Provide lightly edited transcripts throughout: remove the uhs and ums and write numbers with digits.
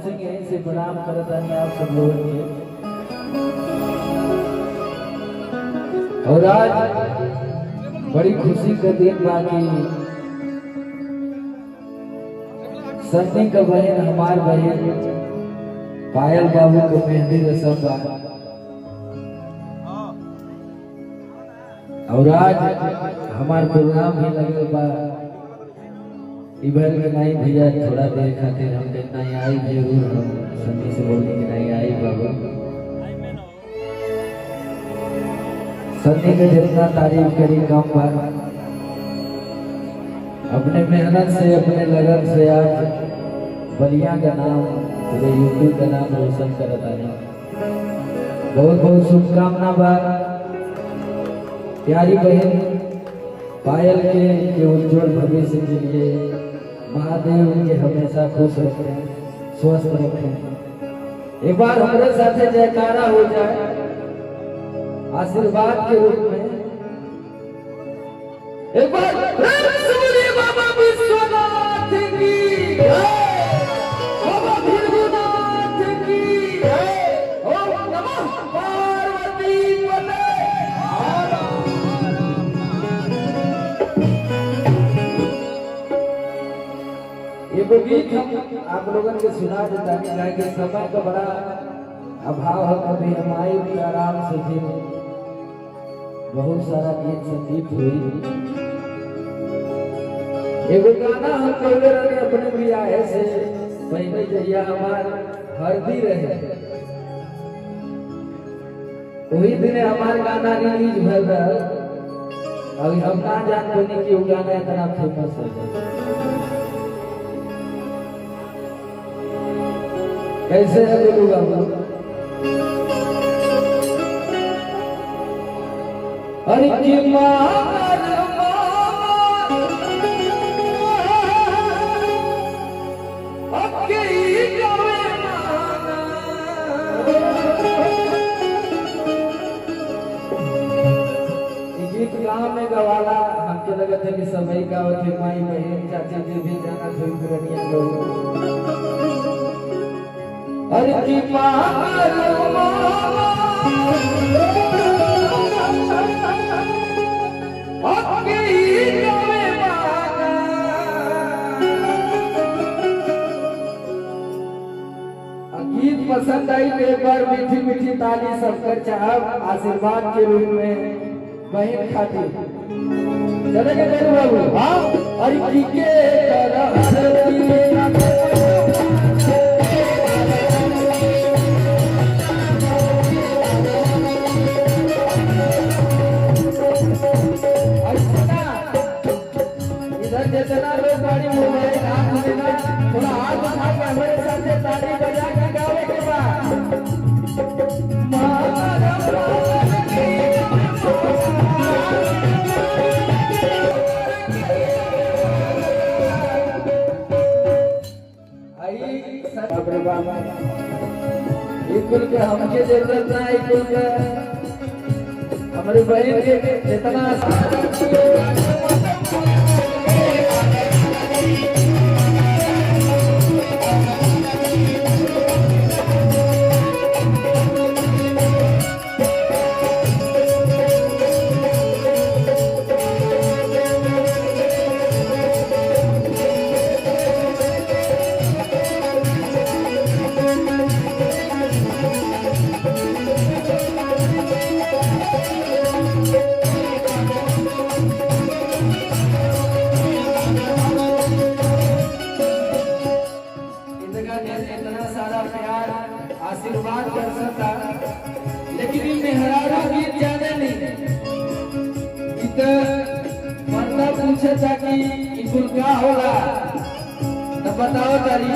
सिंह यहीं से प्रणाम करता है आप सब लोगों के। और आज बड़ी खुशी का दिन बाकी सन्नी का बहन हमार बहन पायल बाबू को मेहंदी रसम बा। और आज हमार प्रोग्राम भी लगे बा इधर के नहीं भैया थोड़ा देर खातिर हम नहीं आई जरूर हम सन्नी से बोलने की नहीं आई बाबा। सन्नी के जितना तारीफ करी कम बार अपने मेहनत से अपने लगन से आज बलिया का नाम पूरे यूट्यूब का नाम रोशन करता है। बहुत बहुत शुभकामना बा प्यारी बहन पायल के उज्जवल भविष्य के लिए महादेव उनके हमेशा खुश रखें स्वस्थ रखें। एक बार हमारे साथ जयकारा हो जाए आशीर्वाद के रूप में। एक बार बाबा विश्वनाथ की बाबा भीरभूनाथ की ओम नमः पार्वती पते। एगो गीत हम आप लोगों के सुना देता है कि समय का बड़ा अभाव है। कभी हम आए भी आराम से फिर बहुत सारा गीत संगीत हुई। एगो गाना हम कहले रहे अपने बियाह से पहले जहिया हमार हल्दी रहे वही दिन हमार गाना रिलीज भल रहा। अभी हम ना जान पानी कि वो गाना इतना फेमस है। कैसे है बोलू बाबू? अरे की गीत गाँव में गवाला हमके लगा था कि सभी गाँव थे माई बहन चाचा जी भी जाना थे पुरानिया लोग। अरे की गीत पसंद आई तो एक बार मीठी मीठी ताली सबकर चाहब आशीर्वाद के रूप में बहन खातिर चलेंगे मेरे बाबू। हाँ अरे के जितना लोग गाड़ी हो गए हाथ देना थोड़ा हाथ उठा के हमारे साथ ताली बजा के गावे के बाद कुल के हमके जरूरत ना है कुल के हमारे बहन के जितना आशीर्वाद कर सकता लेकिन मेहरारू गीत जाने नहीं इत मतलब पूछे था कि इकुल क्या होला तो बताओ तारी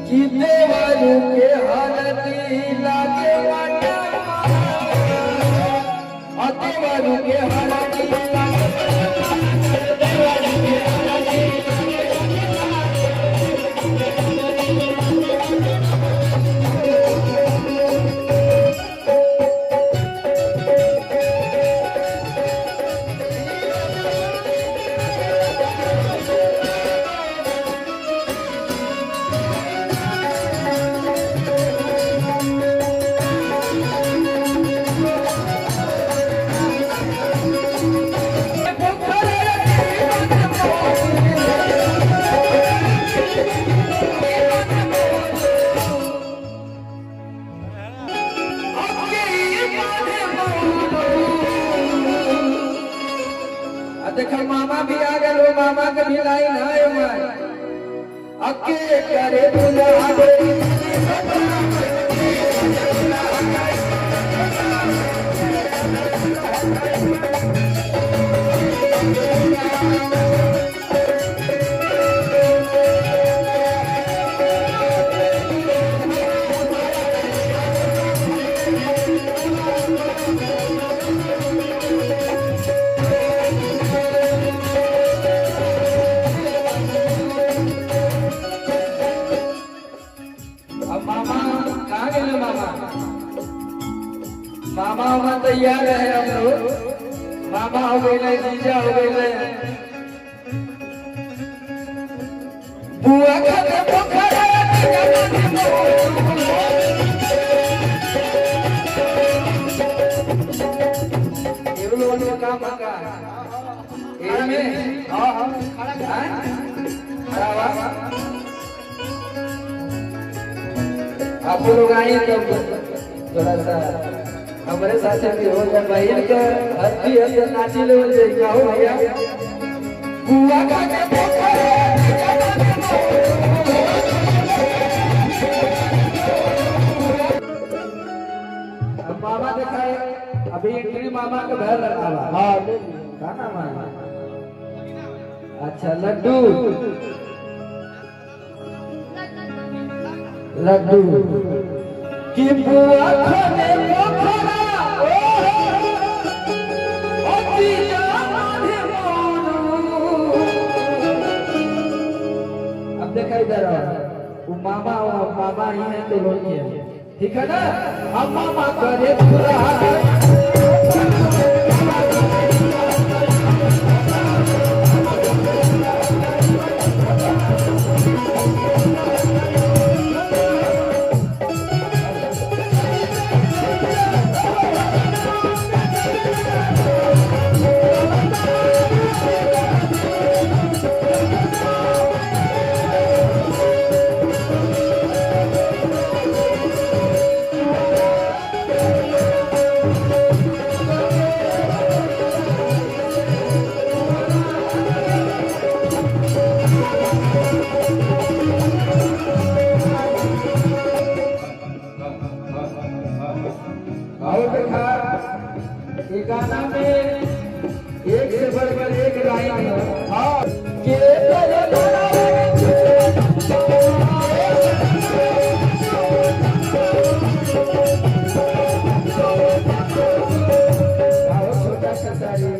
कि देवारू के हरती लागे वाटा देवारू के हरती लागे देवारू के हरती देखो मामा भी आ गए, मामा के भी लाइन है मैं अके करे बुला दे मामा मामा तैयार है हम लोग, मामा हो गए, जीजा हो गए, बुआ खाते पोखरा ये लोगों ने काम का इनमें आप लोग आइए तब थोड़ा सा हमारे साथ भी हो जाए भाई का हल्दी हल्दी नाची ले क्या हो भैया बुआ का के अब मामा दिखाए अभी एंट्री मामा का घर रखा हुआ हां क्या नाम है अच्छा लड्डू लड्डू की बुआ खाने पोखरा अब देखा इधर वो मामा ही है तो लोग है ठीक है ना अब मामा करे पूरा गाना में एक से बढ़कर एक लाइन है छोटा सा सारी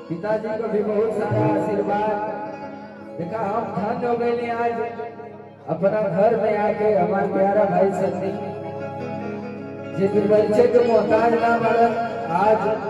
पिताजी को भी बहुत सारा आशीर्वाद देखा हम धन्य हो गए आज अपना घर में आके हमारे प्यारा भाई सन्नी जिस परिचय के मोहताज ना बना आज